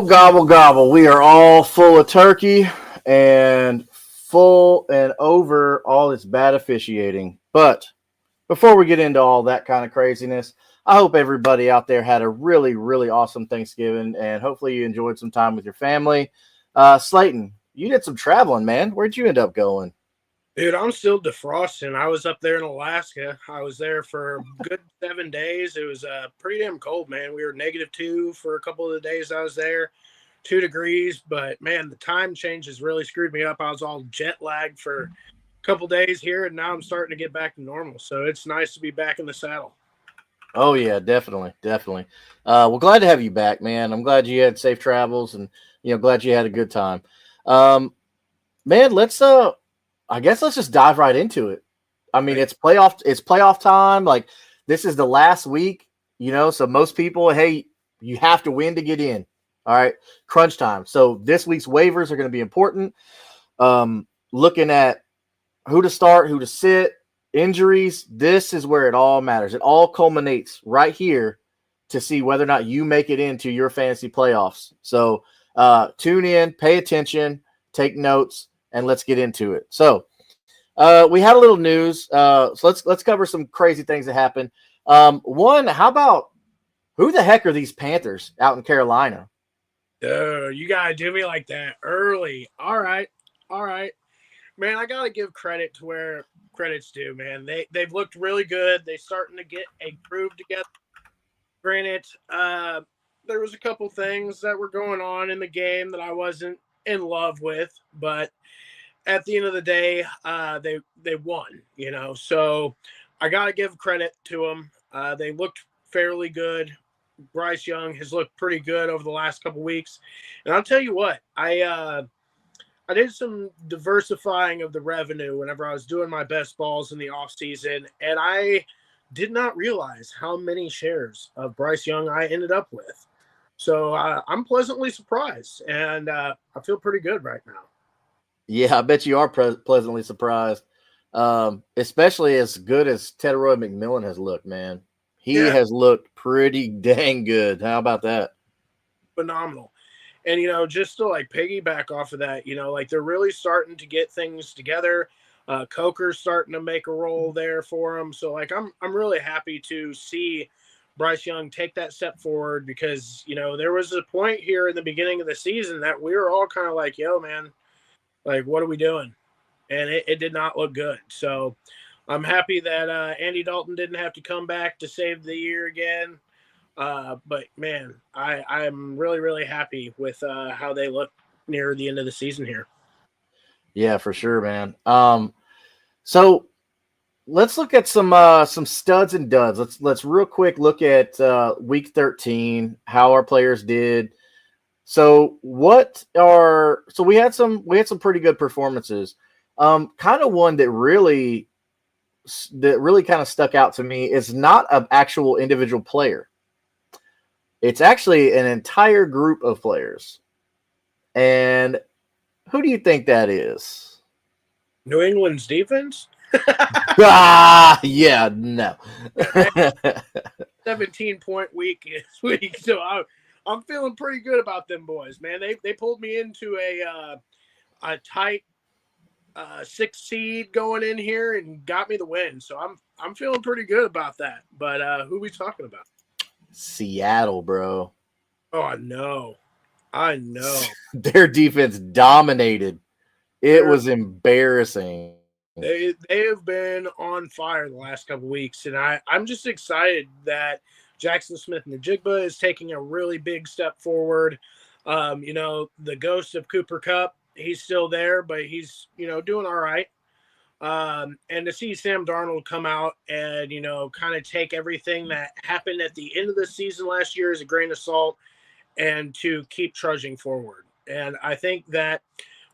Oh, gobble, gobble. We are all full of turkey and full and over all this bad officiating. But before we get into all that kind of craziness, I hope everybody out there had a really, really awesome Thanksgiving and hopefully you enjoyed some time with your family. Slayton, you did some traveling, man. Where'd you end up going? Dude, I'm still defrosting. I was up there in Alaska. I was there for a good 7 days. It was pretty damn cold, man. We were -2 for a couple of the days I was there, 2 degrees. But man, the time changes really screwed me up. I was all jet lagged for a couple days here, and now I'm starting to get back to normal. So it's nice to be back in the saddle. Oh yeah, definitely, definitely. Well, glad to have you back, man. I'm glad you had safe travels and glad you had a good time. Um, Man, let's I guess let's just dive right into it. I mean, Right. it's playoff time. Like this is the last week, so most people, hey, you have to win to get in. All right, crunch time. So this week's waivers are going to be important. Looking at who to start, who to sit, injuries. This is where it all matters. It all culminates right here to see whether or not you make it into your fantasy playoffs. So tune in, pay attention, take notes, and let's get into it. So we had a little news. So let's cover some crazy things that happened. One, how about who the heck are these Panthers out in Carolina? You gotta do me like that early. All right, man. I gotta give credit to where credit's due, man. They've looked really good. They starting to get a groove together. Granted, there was a couple things that were going on in the game that I wasn't in love with, but at the end of the day, they won. So I gotta give credit to them. They looked fairly good. Bryce Young has looked pretty good over the last couple weeks, and I'll tell you what, I did some diversifying of the revenue whenever I was doing my best balls in the off season, and I did not realize how many shares of Bryce Young I ended up with. So I'm pleasantly surprised, and I feel pretty good right now. Yeah, I bet you are pleasantly surprised. Especially as good as Tedroy McMillan has looked, man. He Yeah, has looked pretty dang good. How about that? phenomenal. And just to like piggyback off of that, like they're really starting to get things together. Coker's starting to make a role there for them. So like I'm really happy to see Bryce Young take that step forward because there was a point here in the beginning of the season that we were all kind of like, yo, man, like what are we doing? And it did not look good. So I'm happy that Andy Dalton didn't have to come back to save the year again. But man, I'm really really happy with how they look near the end of the season here. Yeah, for sure, man. So let's look at some studs and duds. Let's real quick look at week 13, how our players did. So we had some pretty good performances. Kind of one that really kind of stuck out to me is not an actual individual player. It's actually an entire group of players. And who do you think that is? New England's defense. Ah, yeah, no. Yeah, they 17-point week this week, so I'm feeling pretty good about them boys, man. They pulled me into a tight 6 seed going in here and got me the win, so I'm feeling pretty good about that. But who are we talking about? Seattle, bro. Oh, I know. Their defense dominated. It They're was embarrassing. they have been on fire the last couple weeks, and I'm just excited that Jackson Smith and the Jigba is taking a really big step forward. The ghost of Cooper Cup, he's still there, but he's doing all right. And to see Sam Darnold come out and kind of take everything that happened at the end of the season last year as a grain of salt and to keep trudging forward. And I think that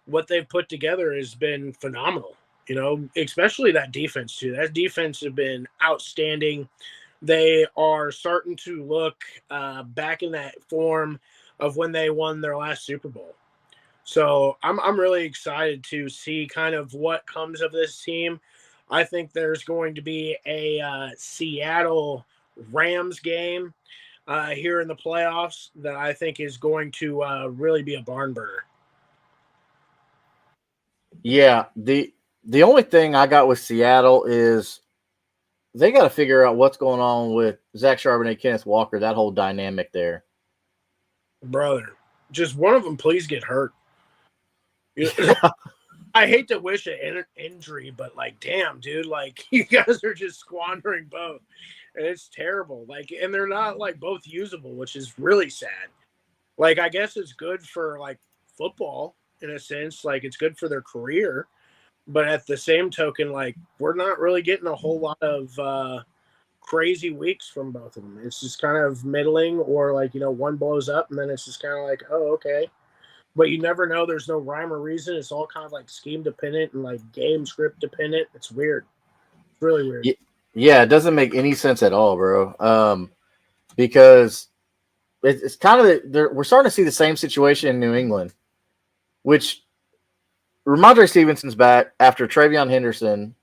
what they've put together has been phenomenal. Especially that defense too. That defense has been outstanding. They are starting to look back in that form of when they won their last Super Bowl. So I'm really excited to see kind of what comes of this team. I think there's going to be a Seattle Rams game. here in the playoffs that I think is going to really be a barn burner. Yeah, the only thing I got with Seattle is they got to figure out what's going on with Zach Charbonnet, Kenneth Walker, that whole dynamic there. Brother, just one of them please get hurt. I hate to wish an injury, but like, damn, dude, like you guys are just squandering both, and it's terrible. Like, and they're not like both usable, which is really sad. Like, I guess it's good for like football in a sense, like it's good for their career, but at the same token, like we're not really getting a whole lot of crazy weeks from both of them. It's just kind of middling, or like one blows up, and then it's just kind of like, oh, okay. But you never know. There's no rhyme or reason. It's all kind of like scheme dependent and like game script dependent. It's weird. It's really weird. Yeah, it doesn't make any sense at all, bro. Because it's kind of we're starting to see the same situation in New England, which Ramondre Stevenson's back after Travion Henderson.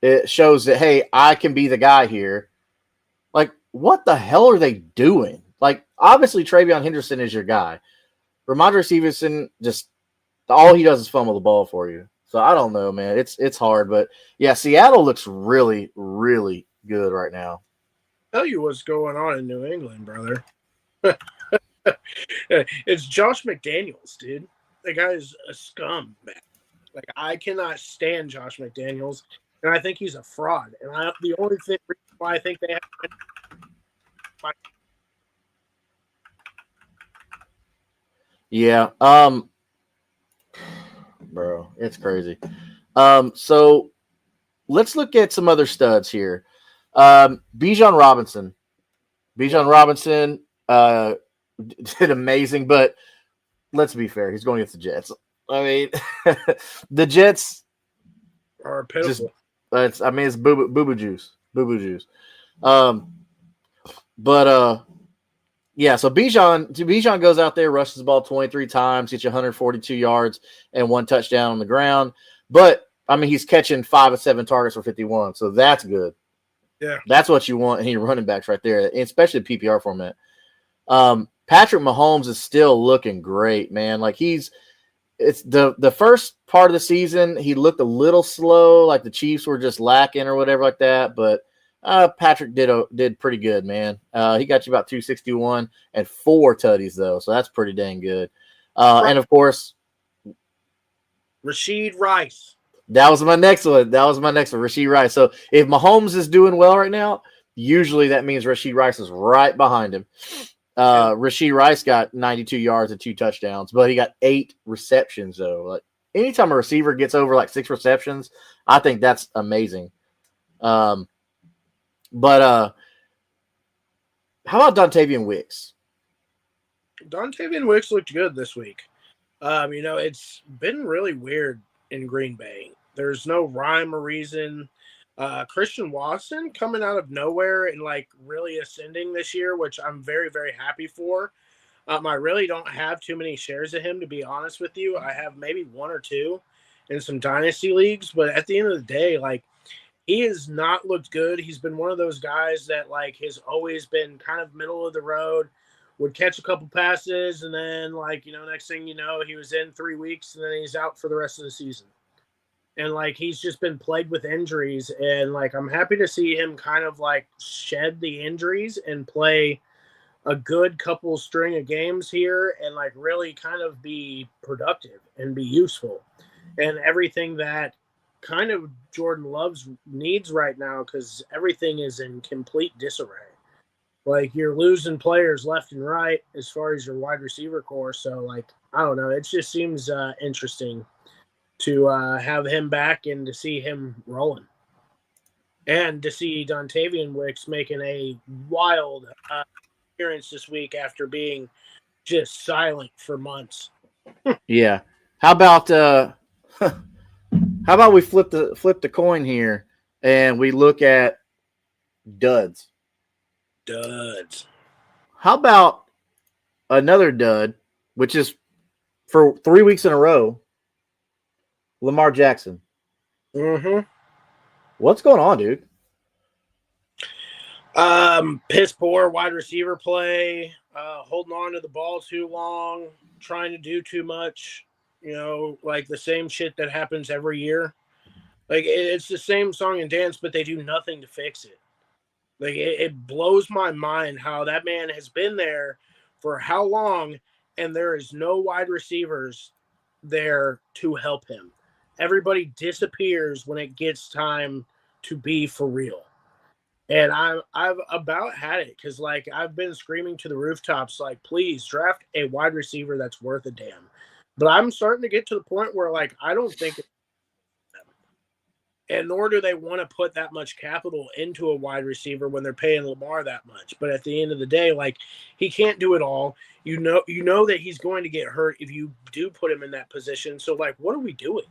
It shows that, hey, I can be the guy here. Like, what the hell are they doing? Like, obviously Travion Henderson is your guy. Ramondre Stevenson, just all he does is fumble the ball for you. So I don't know, man. It's hard, but yeah, Seattle looks really, really good right now. Tell you what's going on in New England, brother. It's Josh McDaniels, dude. The guy is a scumbag. Like, I cannot stand Josh McDaniels, and I think he's a fraud. And the only thing why I think they have. Yeah. Bro, it's crazy. So let's look at some other studs here. Bijan Robinson. Bijan Robinson did amazing, but let's be fair. He's going against the Jets. I mean, the Jets are pitiful. It's boo-boo juice. Boo-boo juice. Yeah, so Bijan goes out there, rushes the ball 23 times, gets you 142 yards and 1 touchdown on the ground. But, I mean, he's catching 5 of 7 targets for 51, so that's good. Yeah. That's what you want in your running backs right there, especially PPR format. Patrick Mahomes is still looking great, man. Like, it's the first part of the season, he looked a little slow, like the Chiefs were just lacking or whatever like that, but Patrick did pretty good, man. He got you about 261 and 4 tutties, though, so that's pretty dang good. And, of course, Rashid Rice. That was my next one. Rashid Rice. So if Mahomes is doing well right now, usually that means Rashid Rice is right behind him. Rashid Rice got 92 yards and 2 touchdowns, but he got 8 receptions, though. Like, anytime a receiver gets over like 6 receptions, I think that's amazing. But how about Dontavian Wicks? Dontavian Wicks looked good this week. It's been really weird in Green Bay. There's no rhyme or reason. Christian Watson coming out of nowhere and like really ascending this year, which I'm very, very happy for. I really don't have too many shares of him, to be honest with you. I have maybe 1 or 2 in some dynasty leagues, but at the end of the day, like, he has not looked good. He's been one of those guys that like has always been kind of middle of the road, would catch a couple passes, and then like, next thing you know, he was in 3 weeks and then he's out for the rest of the season. And like, he's just been plagued with injuries, and like, I'm happy to see him kind of like shed the injuries and play a good couple string of games here and like really kind of be productive and be useful and everything that kind of Jordan Love's needs right now, because everything is in complete disarray. Like, you're losing players left and right as far as your wide receiver core. So like, I don't know. It just seems interesting to have him back and to see him rolling, and to see Dontavian Wicks making a wild appearance this week after being just silent for months. Yeah. How about we flip the coin here and we look at duds? Duds. How about another dud, which is for 3 weeks in a row, Lamar Jackson? Mm-hmm. What's going on, dude? Piss poor wide receiver play, holding on to the ball too long, trying to do too much, like the same shit that happens every year. Like it's the same song and dance, but they do nothing to fix it. Like it blows my mind how that man has been there for how long, and there is no wide receivers there to help him. Everybody disappears when it gets time to be for real. And I've about had it because like I've been screaming to the rooftops, like, please draft a wide receiver that's worth a damn. But I'm starting to get to the point where like I don't think and nor do they want to put that much capital into a wide receiver when they're paying Lamar that much. But at the end of the day, like he can't do it all. You know that he's going to get hurt if you do put him in that position. So like, what are we doing?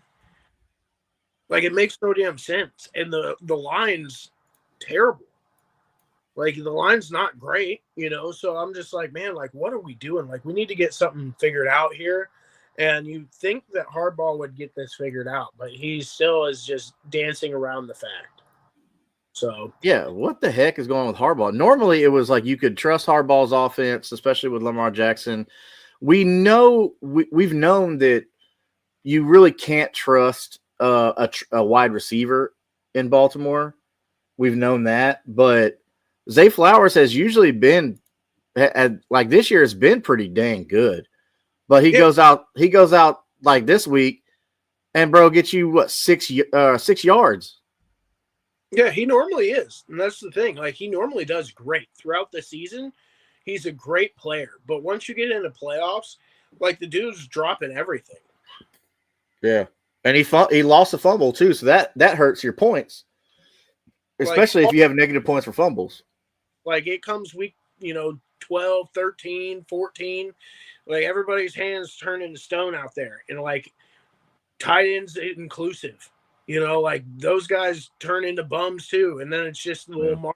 Like it makes no damn sense. And the line's terrible. Like the line's not great, So I'm just like, man, like what are we doing? Like we need to get something figured out here. And you think that Hardball would get this figured out, but he still is just dancing around the fact. So yeah, what the heck is going on with Harbaugh? Normally, it was like you could trust Harbaugh's offense, especially with Lamar Jackson. We've known that you really can't trust a wide receiver in Baltimore. We've known that, but Zay Flowers has usually been like this year has been pretty dang good. But he goes out like this week, and bro gets you what 6 yards. Yeah, he normally is, and that's the thing. Like he normally does great throughout the season. He's a great player, but once you get into playoffs, like the dude's dropping everything. Yeah, and he lost a fumble too, so that hurts your points, especially if you have negative points for fumbles. Like it comes week, 12, 13, 14. Like everybody's hands turn into stone out there, and like tight ends inclusive. Like those guys turn into bums too, and then it's just the little mark.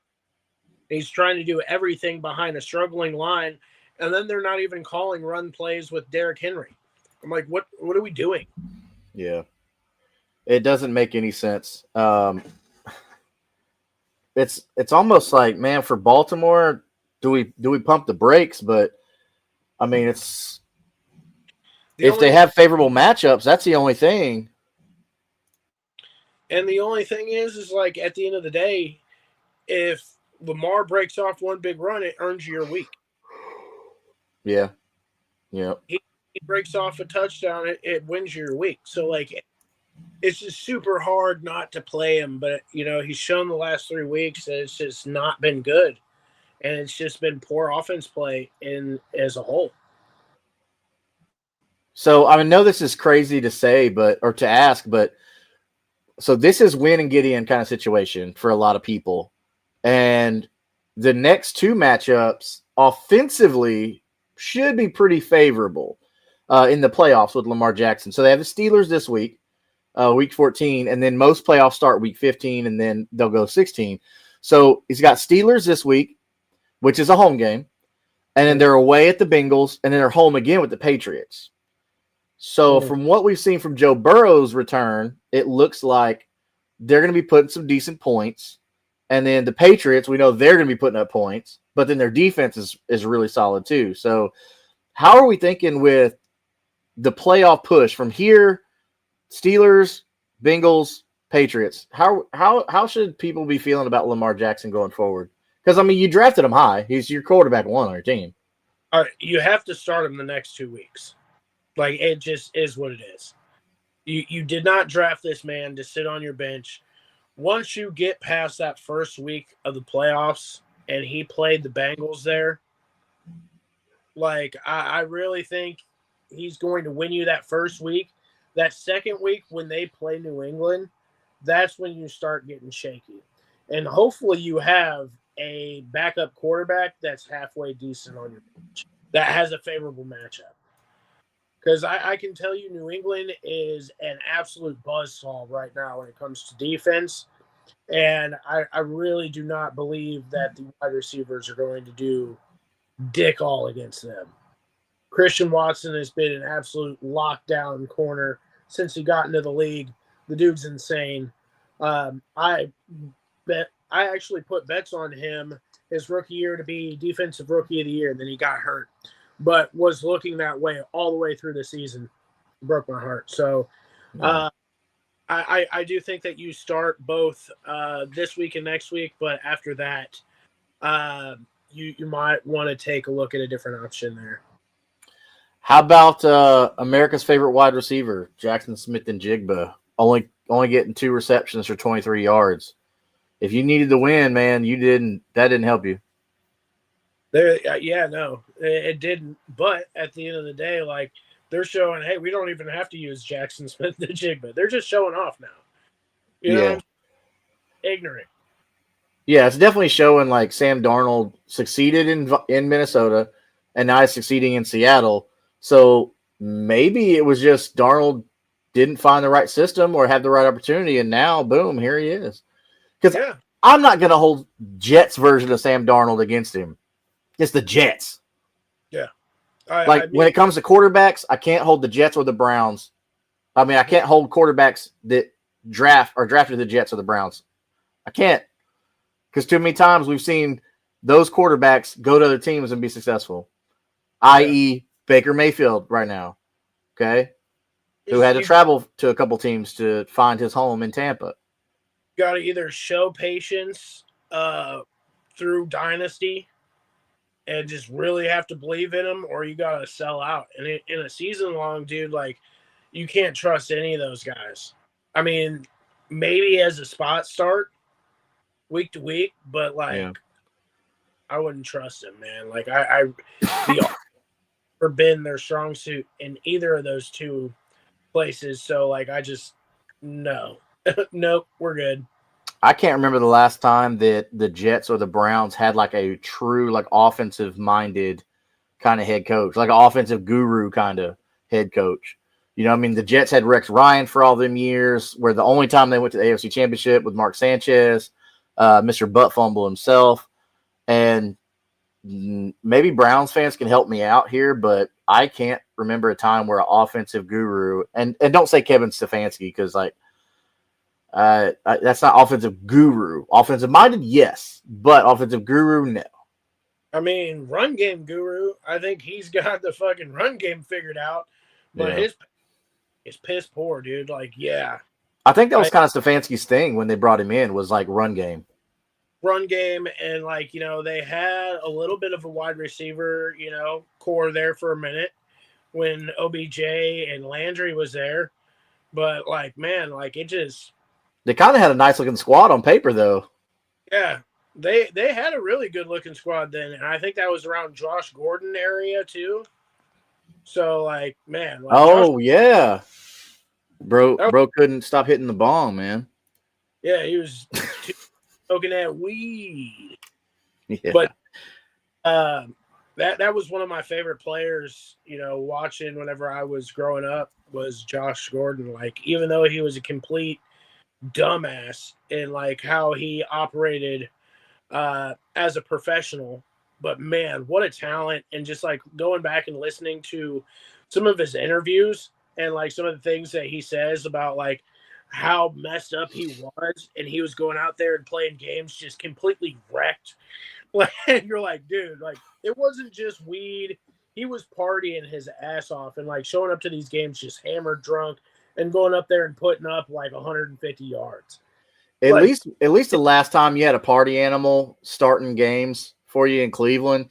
He's trying to do everything behind a struggling line, and then they're not even calling run plays with Derrick Henry. I'm like, what are we doing? Yeah, it doesn't make any sense. It's almost like, man, for Baltimore, do we pump the brakes? But I mean, it's if they have favorable matchups, that's the only thing. And the only thing is like at the end of the day, if Lamar breaks off one big run, it earns you your week. Yeah. Yeah. He breaks off a touchdown, it wins your week. So like it's just super hard not to play him. But he's shown the last 3 weeks that it's just not been good. And it's just been poor offense play as a whole. So I know this is crazy to say, or to ask, but so this is win and get in kind of situation for a lot of people. And the next 2 matchups offensively should be pretty favorable in the playoffs with Lamar Jackson. So they have the Steelers this week, week 14, and then most playoffs start week 15, and then they'll go 16. So he's got Steelers this week, which is a home game, and then they're away at the Bengals, and then they're home again with the Patriots. So from what we've seen from Joe Burrow's return, it looks like they're going to be putting some decent points. And then the Patriots, we know they're going to be putting up points, but then their defense is really solid too. So how are we thinking with the playoff push from here? Steelers, Bengals, Patriots. How should people be feeling about Lamar Jackson going forward? Because, I mean, you drafted him high. He's your quarterback 1 on your team. All right, you have to start him the next 2 weeks. Like, it just is what it is. You did not draft this man to sit on your bench. Once you get past that first week of the playoffs and he played the Bengals there, like, I really think he's going to win you that first week. That second week when they play New England, that's when you start getting shaky. And hopefully you have a backup quarterback that's halfway decent on your bench that has a favorable matchup. Because I can tell you New England is an absolute buzzsaw right now when it comes to defense. And I really do not believe that the wide receivers are going to do dick all against them. Christian Watson has been an absolute lockdown corner since he got into the league. The dude's insane. I actually put bets on him his rookie year to be defensive rookie of the year, and then he got hurt, but was looking that way all the way through the season. Broke my heart. So I do think that you start both this week and next week, but after that, you might want to take a look at a different option there. How about America's favorite wide receiver, Jackson Smith-Njigba, only getting 2 receptions for 23 yards? If you needed to win, man, that didn't help you. No, it didn't. But at the end of the day, like, they're showing, hey, we don't even have to use Jackson Smith-Njigba. They're just showing off now. You know, ignorant. Yeah, it's definitely showing like Sam Darnold succeeded in Minnesota, and now he's succeeding in Seattle. So maybe it was just Darnold didn't find the right system or have the right opportunity, and now, boom, here he is. Because I'm not going to hold Jets' version of Sam Darnold against him. It's the Jets. Yeah. When it comes to quarterbacks, I can't hold the Jets or the Browns. I mean, I can't hold quarterbacks that drafted the Jets or the Browns. I can't. Because too many times we've seen those quarterbacks go to other teams and be successful, i.e. Baker Mayfield right now, okay, who had to travel to a couple teams to find his home in Tampa. You got to either show patience through dynasty and just really have to believe in them, or you got to sell out. And in a season long, dude, like, you can't trust any of those guys. I mean, maybe as a spot start, week to week, but I wouldn't trust him, man. Like the never been their strong suit in either of those two places. So like I just no. Nope, we're good. I can't remember the last time that the Jets or the Browns had like a true like offensive minded kind of head coach, like an offensive guru kind of head coach. You know, I mean, the Jets had Rex Ryan for all them years, where the only time they went to the AFC Championship with Mark Sanchez, Mr. Butt Fumble himself. And maybe Browns fans can help me out here, but I can't remember a time where an offensive guru, and don't say Kevin Stefanski, because like that's not offensive guru. Offensive minded, yes, but offensive guru, no. I mean, run game guru, I think he's got the fucking run game figured out, but his piss poor, dude. Like, I think that was kind of Stefanski's thing when they brought him in, was like run game. Run game, and like, you know, they had a little bit of a wide receiver, you know, core there for a minute when OBJ and Landry was there. But like, man, like they kind of had a nice looking squad on paper though. Yeah. They had a really good looking squad then, and I think that was around Josh Gordon area too. So like, man, like bro couldn't stop hitting the ball, man. Yeah, he was smoking that weed. Yeah. But that was one of my favorite players, you know, watching whenever I was growing up, was Josh Gordon. Like, even though he was a complete dumbass in like how he operated as a professional, but man, what a talent. And just like going back and listening to some of his interviews and like some of the things that he says about like how messed up he was, and he was going out there and playing games just completely wrecked. Like, you're like, dude, like, it wasn't just weed. He was partying his ass off and like showing up to these games just hammered drunk and going up there and putting up like 150 yards. At least the last time you had a party animal starting games for you in Cleveland,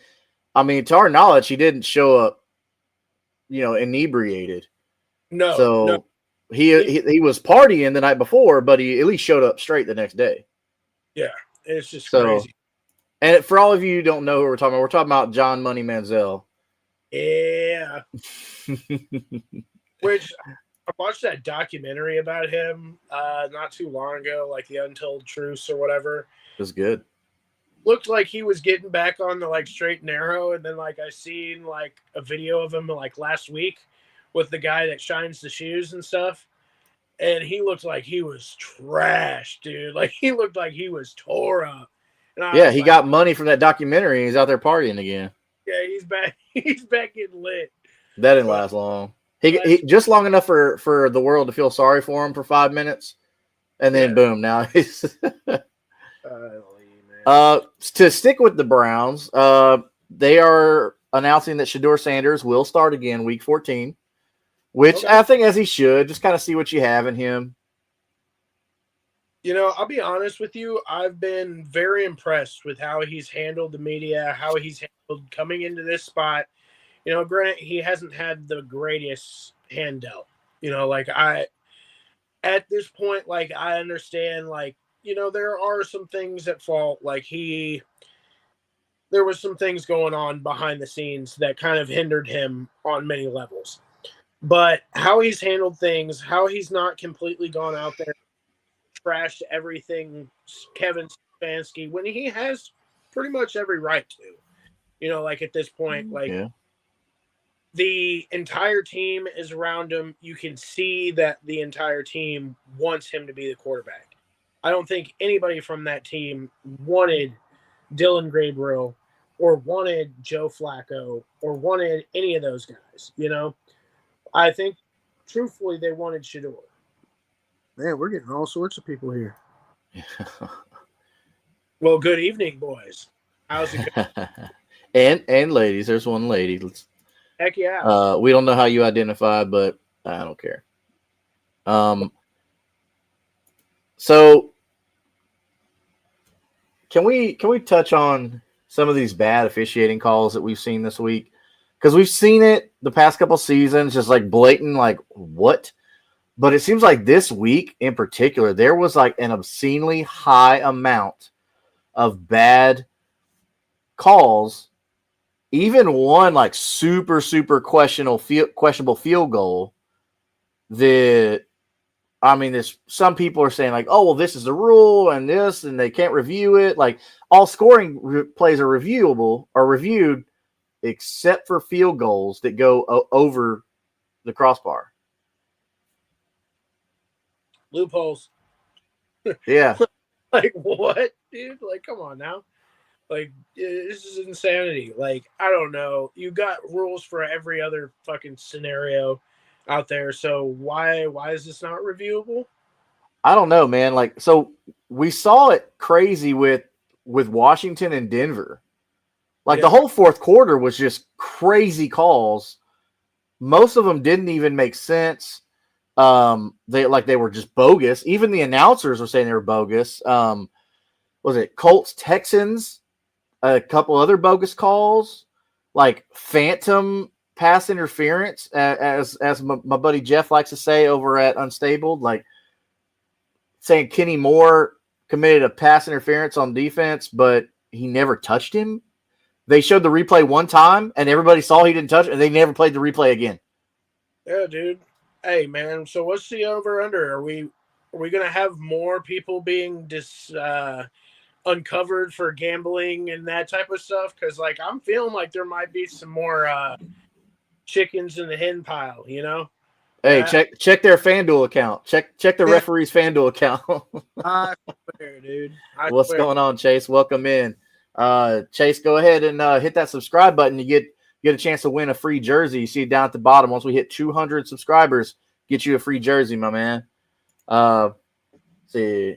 I mean, to our knowledge, he didn't show up, you know, inebriated. No. He was partying the night before, but he at least showed up straight the next day. Yeah, it's just crazy. And for all of you who don't know who we're talking about John Money Manziel. Yeah. Which I watched that documentary about him not too long ago, like The Untold Truths or whatever. It was good. Looked like he was getting back on the like straight and narrow, and then like I seen like a video of him like last week with the guy that shines the shoes and stuff, and he looked like he was trash, dude. Like, he looked like he was tore up. Yeah, he got money from that documentary, and he's out there partying again. Yeah, he's back. He's back getting lit. That didn't last long. He just long enough for the world to feel sorry for him for 5 minutes, and then boom, now he's. To stick with the Browns, they are announcing that Shador Sanders will start again week 14, which Okay. I think as he should, just kind of see what you have in him. You know, I'll be honest with you. I've been very impressed with how he's handled the media, how he's handled coming into this spot. You know, granted, he hasn't had the greatest hand dealt. You know, like at this point, like I understand, like, you know, there are some things at fault. Like there was some things going on behind the scenes that kind of hindered him on many levels. But how he's handled things, how he's not completely gone out there trashed everything Kevin Stefanski when he has pretty much every right to. You know, like at this point, like Yeah. the entire team is around him. You can see that the entire team wants him to be the quarterback. I don't think anybody from that team wanted Dylan Gabriel or wanted Joe Flacco or wanted any of those guys. You know, I think truthfully they wanted Shador. Man, we're getting all sorts of people here. Well, good evening, boys. How's it going? and ladies, there's one lady. Heck yeah. We don't know how you identify, but I don't care. So can we touch on some of these bad officiating calls that we've seen this week? Because we've seen it the past couple seasons, just like blatant, like what? But it seems like this week in particular, there was like an obscenely high amount of bad calls. Even one like super questionable field goal. That I mean, there's some people are saying like, oh well, this is the rule and this, and they can't review it. Like all scoring plays are reviewable or reviewed, except for field goals that go over the crossbar. Loopholes. Yeah. Like what, dude? Like, come on now. Like, this is insanity. Like, I don't know. You got rules for every other fucking scenario out there. So why is this not reviewable? I don't know, man. Like, so we saw it crazy with Washington and Denver. Like the Yeah. whole fourth quarter was just crazy calls. Most of them didn't even make sense. They were just bogus. Even the announcers were saying they were bogus. Was it Colts Texans? A couple other bogus calls, like phantom pass interference, as my buddy Jeff likes to say over at Unstable, like saying Kenny Moore committed a pass interference on defense, but he never touched him. They showed the replay one time, and everybody saw he didn't touch it, and they never played the replay again. Yeah, dude. Hey, man. So what's the over under? Are we gonna have more people being uncovered for gambling and that type of stuff? Because like I'm feeling like there might be some more chickens in the hen pile. You know. Hey, check their FanDuel account. Check the referee's FanDuel account. I swear, dude. What's going on, Chase? Welcome in. Chase, go ahead and hit that subscribe button. You get a chance to win a free jersey. You see it down at the bottom. Once we hit 200 subscribers, get you a free jersey, my man. See,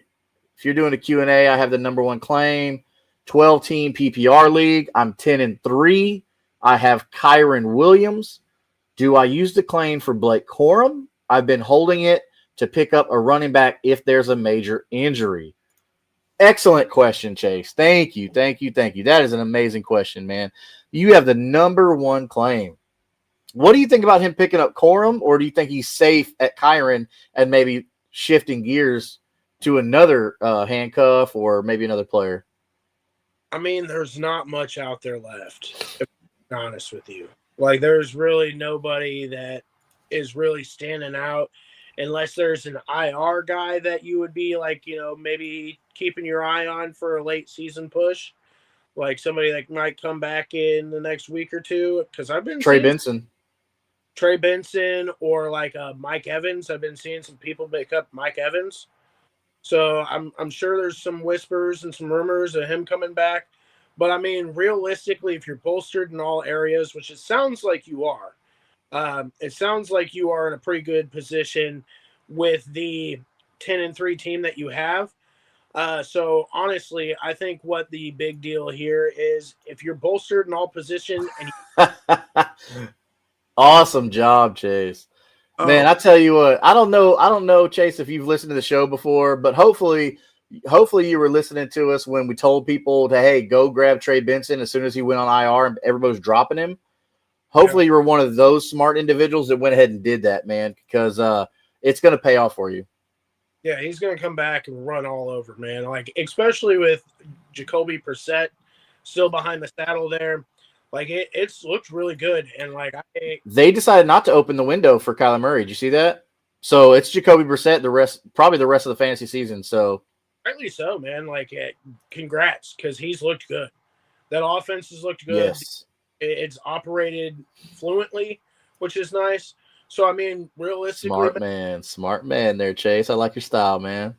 if you're doing a Q&A, I have the number one claim. 12-team PPR league. I'm 10-3. I have Kyron Williams. Do I use the claim for Blake Corum? I've been holding it to pick up a running back if there's a major injury. Excellent question, Chase. Thank you. That is an amazing question, man. You have the number one claim. What do you think about him picking up Corum, or do you think he's safe at Kyron and maybe shifting gears to another handcuff or maybe another player? I mean, there's not much out there left, if I'm honest with you. Like, there's really nobody that is really standing out unless there's an IR guy that you would be like, you know, maybe keeping your eye on for a late season push. Like somebody that might come back in the next week or two. Because I've been Trey seeing Benson or like Mike Evans. I've been seeing some people make up Mike Evans. So I'm sure there's some whispers and some rumors of him coming back. But I mean, realistically, if you're bolstered in all areas, which it sounds like you are, it sounds like you are in a pretty good position with the 10-3 team that you have. So honestly, I think what the big deal here is if you're bolstered in all position and Awesome job, Chase. Man, oh I tell you what, I don't know, Chase, if you've listened to the show before, but hopefully you were listening to us when we told people to, hey, go grab Trey Benson as soon as he went on IR and everybody was dropping him. yeah, Hopefully you were one of those smart individuals that went ahead and did that, man, because it's going to pay off for you. yeah, he's gonna come back and run all over, man. Like especially with Jacoby Brissett still behind the saddle there, like it's looked really good. And like They decided not to open the window for Kyler Murray. Did you see that? So it's Jacoby Brissett probably the rest of the fantasy season. So rightly so, man. Like congrats because he's looked good. That offense has looked good. yes, It's operated fluently, which is nice. So I mean, smart man there, Chase. I like your style, man.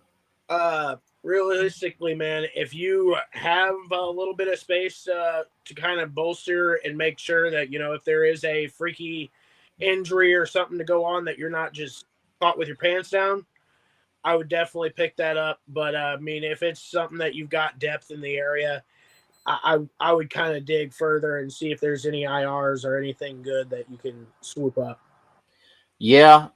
realistically, man, if you have a little bit of space to kind of bolster and make sure that if there is a freaky injury or something to go on, that you're not just caught with your pants down, I would definitely pick that up. But I mean, if it's something that you've got depth in the area, I would kind of dig further and see if there's any IRs or anything good that you can swoop up. Yeah.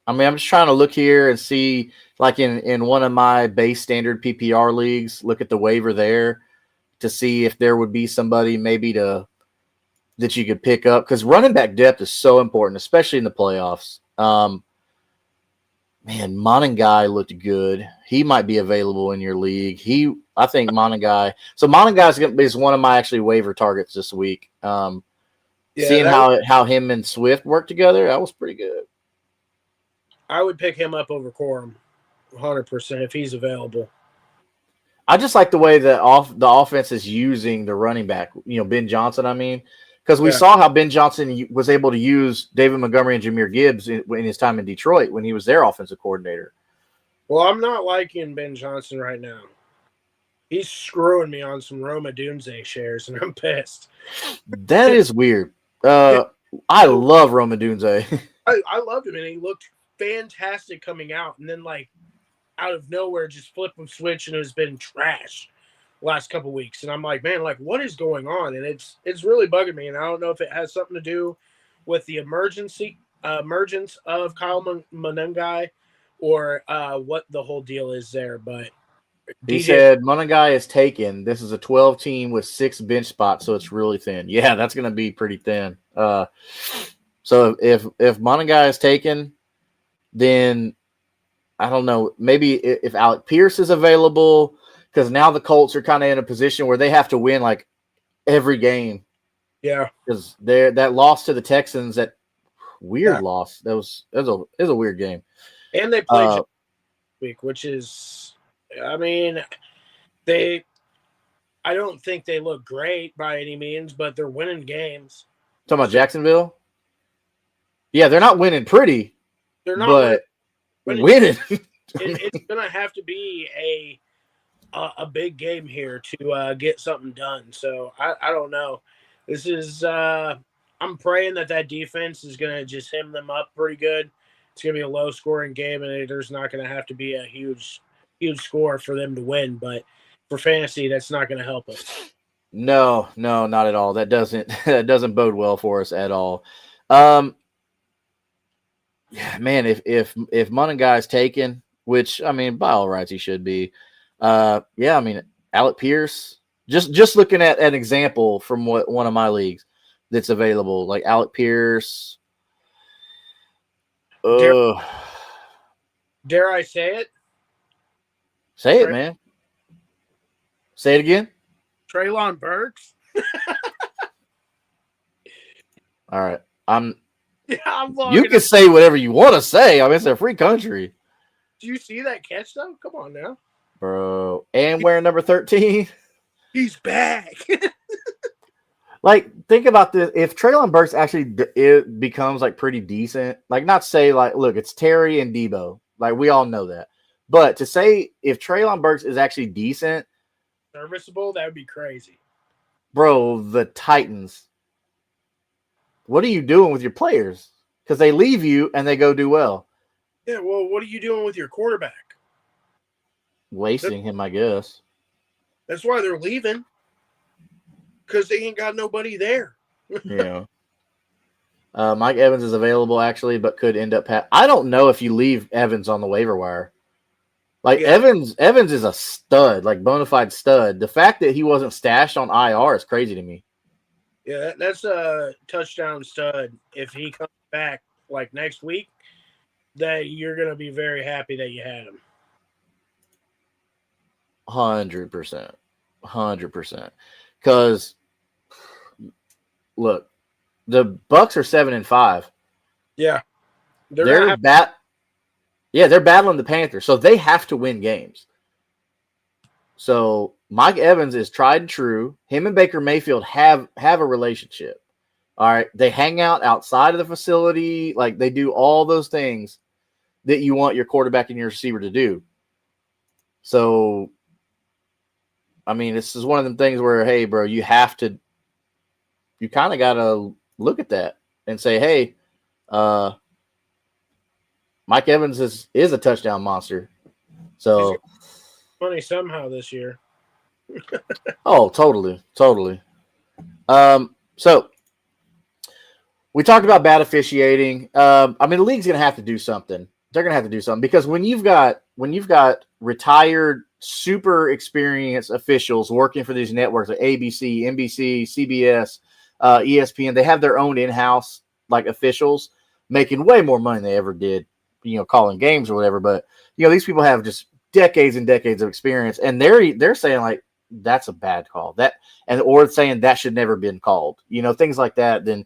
I mean, I'm just trying to look here and see, like in one of my base standard PPR leagues, look at the waiver there to see if there would be somebody maybe that you could pick up, because running back depth is so important, especially in the playoffs. Man, Monangai looked good. He might be available in your league. I think Monangai. So Monangai is one of my actually waiver targets this week. Yeah, Seeing how him and Swift work together, that was pretty good. I would pick him up over Corum, 100% if he's available. I just like the way the offense is using the running back. Ben Johnson. I mean, because we saw how Ben Johnson was able to use David Montgomery and Jahmyr Gibbs in his time in Detroit when he was their offensive coordinator. Well, I'm not liking Ben Johnson right now. He's screwing me on some Roma Dunze shares, and I'm pissed. That is weird. I love Roma Dunze. I loved him, and he looked fantastic coming out, and then like out of nowhere, just flip and switch, and it's been trash last couple weeks. And I'm like, man, like what is going on? And it's really bugging me, and I don't know if it has something to do with the emergence of Kyle Monangai or what the whole deal is there. But He DJ, said Monangai is taken. This is a 12 team with 6 bench spots, so it's really thin. Yeah, that's going to be pretty thin. So if Monangai is taken, then I don't know. Maybe if Alec Pierce is available, because now the Colts are kind of in a position where they have to win like every game. yeah, Because that loss to the Texans, that weird loss, it was a weird game. and they played this week, which is, I mean, I don't think they look great by any means, but they're winning games. Talking about Jacksonville? Yeah, they're not winning pretty. They're not winning. It's going to have to be a big game here to get something done. So I don't know. This is I'm praying that defense is going to just hem them up pretty good. It's going to be a low scoring game, and there's not going to have to be a huge score for them to win. But for fantasy, that's not going to help us. No, not at all. That doesn't bode well for us at all. Yeah, man, if Monangai is taken, which I mean, by all rights he should be. Yeah, I mean, Alec Pierce. Just looking at an example from one of my leagues that's available, like Alec Pierce. Dare I say it? Say it, man. Say it again. Treylon Burks. All right, you can say whatever you want to say. I mean, it's a free country. Do you see that catch though? Come on now, bro. And wearing number 13. He's back. Like, think about this. If Treylon Burks actually it becomes like pretty decent, like not say like, look, it's Terry and Debo. Like we all know that. But to say if Treylon Burks is actually decent, serviceable, that would be crazy. Bro, the Titans. What are you doing with your players? Because they leave you and they go do well. Yeah, well, what are you doing with your quarterback? wasting him, I guess. That's why they're leaving, because they ain't got nobody there. Yeah. Mike Evans is available actually, but could end up. I don't know if you leave Evans on the waiver wire. Like Yeah. Evans is a stud, like bona fide stud. The fact that he wasn't stashed on IR is crazy to me. Yeah, that's a touchdown stud. If he comes back like next week, that you're gonna be very happy that you had him. 100%, 100%. Because look, the Bucks are 7-5. Yeah, They're battling the Panthers, so they have to win games. So Mike Evans is tried and true. Him and Baker Mayfield have a relationship. All right, they hang out outside of the facility, like they do all those things that you want your quarterback and your receiver to do. So, I mean, this is one of them things where, hey, bro, you kind of got to look at that and say, hey, Mike Evans is a touchdown monster. So funny somehow this year. Oh, totally. So we talked about bad officiating. I mean, the league's going to have to do something. They're going to have to do something because when you've got retired, super experienced officials working for these networks like ABC, NBC, CBS, ESPN, they have their own in-house like officials making way more money than they ever did, calling games or whatever. But these people have just decades and decades of experience, and they're saying like that's a bad call, or saying that should never been called, things like that. Then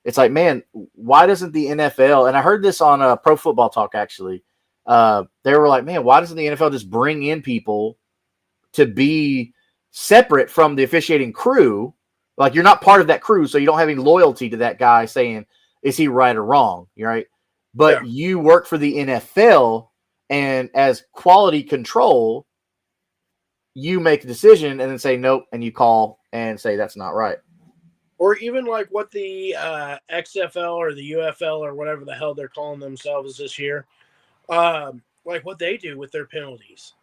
it's like, man, why doesn't the NFL? And I heard this on Pro Football Talk actually. They were like, man, why doesn't the NFL just bring in people to be separate from the officiating crew? Like you're not part of that crew, so you don't have any loyalty to that guy saying, is he right or wrong? You're right. But you work for the NFL, and as quality control, you make a decision and then say nope, and you call and say that's not right. Or even like what the XFL or the UFL or whatever the hell they're calling themselves this year, like what they do with their penalties.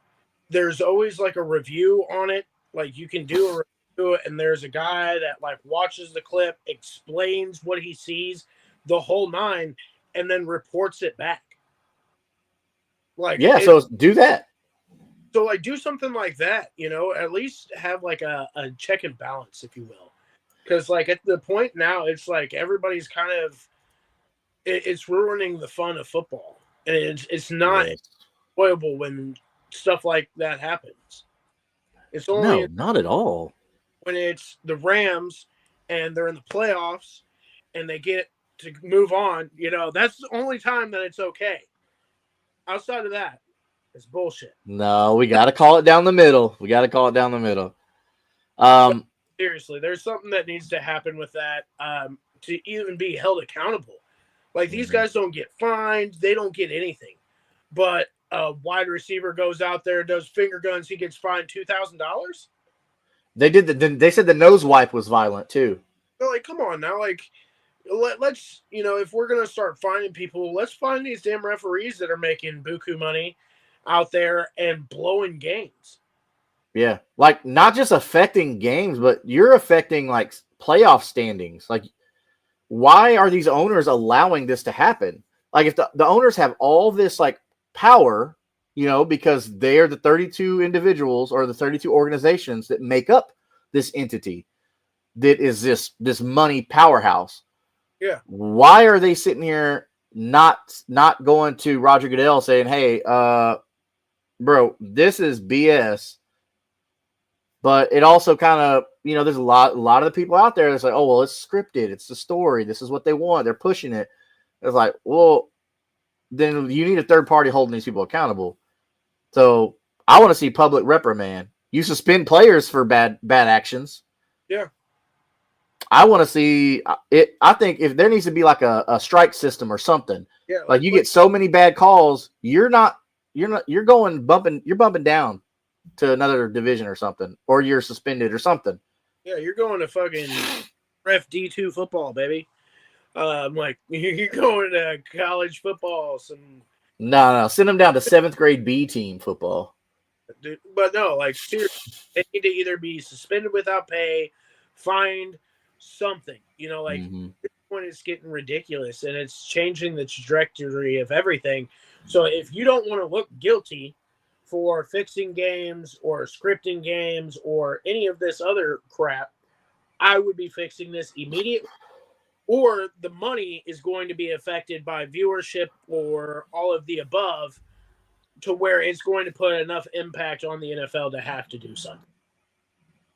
There's always like a review on it. Like you can do a review, and there's a guy that like watches the clip, explains what he sees, the whole nine, and then reports it back. Like so do that. So like do something like that, at least have like a check and balance, if you will. Because like at the point now, it's like everybody's kind of it's ruining the fun of football, and it's not enjoyable when stuff like that happens. It's only not at all when it's the Rams and they're in the playoffs and they get to move on. That's the only time that it's okay. Outside of that, it's bullshit. No, we got to call it down the middle. Seriously, there's something that needs to happen with that to even be held accountable. Like these guys don't get fined, they don't get anything. But a wide receiver goes out there, does finger guns, he gets fined $2,000. They did. They said the nose wipe was violent too. So like, come on now, like let's if we're gonna start finding people, let's find these damn referees that are making buku money out there and blowing games. Yeah, like not just affecting games, but you're affecting like playoff standings. Like, why are these owners allowing this to happen? Like, if the owners have all this like power, because they're the 32 individuals or the 32 organizations that make up this entity that is this money powerhouse. Yeah. Why are they sitting here not going to Roger Goodell saying, hey, bro, this is BS. But it also kind of, there's a lot of the people out there that's like, oh, well, it's scripted. It's the story. This is what they want. They're pushing it. It's like, well, then you need a third party holding these people accountable. So I want to see public reprimand. You suspend players for bad actions. Yeah. I want to see it. I think if there needs to be like a strike system or something, like you get so many bad calls, you're bumping down to another division or something, or you're suspended or something. Yeah, you're going to fucking ref D2 football, baby. Like you're going to college football. No, send them down to 7th grade B team football. Dude, but no, like seriously, they need to either be suspended without pay, fined, something. Like Mm-hmm. this point it's getting ridiculous and it's changing the trajectory of everything. So if you don't want to look guilty for fixing games or scripting games or any of this other crap, I would be fixing this immediately. Or the money is going to be affected by viewership or all of the above to where it's going to put enough impact on the NFL to have to do something.